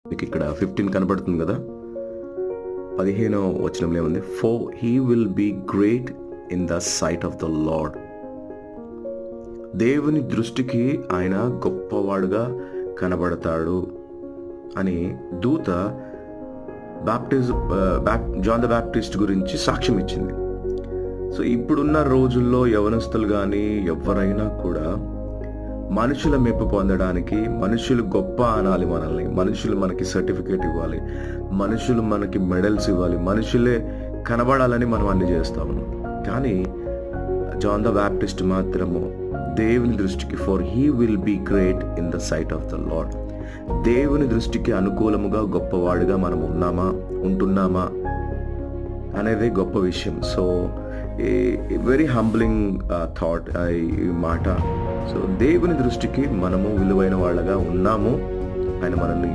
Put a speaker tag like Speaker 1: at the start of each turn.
Speaker 1: మీకు ఇక్కడ 15 కనబడుతుంది కదా, 15వ వచనంలో ఏముంది? For he will be great in the sight of the Lord. దేవుని దృష్టికి ఆయన గొప్పవాడుగా కనబడతాడు అని దూత జాన్ ద బ్యాప్టిస్ట్ గురించి సాక్ష్యం ఇచ్చింది. సో ఇప్పుడున్న రోజుల్లో యవనస్తులు కానీ ఎవరైనా కూడా మనుషుల మెప్పు పొందడానికి, మనుషులు గొప్ప అనాలి మనల్ని, మనుషులు మనకి సర్టిఫికేట్ ఇవ్వాలి, మనుషులు మనకి మెడల్స్ ఇవ్వాలి, మనుషులే కనబడాలని మనం అన్ని చేస్తాము. కానీ జాన్ ద బ్యాప్టిస్ట్ మాత్రము దేవుని దృష్టికి for he will be great in the sight of the Lord, దేవుని దృష్టికి అనుకూలముగా గొప్పవాడుగా మనం ఉంటున్నామా అనేది గొప్ప విషయం. సో వెరీ హంబ్లింగ్ థాట్ ఈ మాట. సో దేవుని దృష్టికి మనము విలువైన వాళ్ళగా ఉన్నాము, ఆయన మనల్ని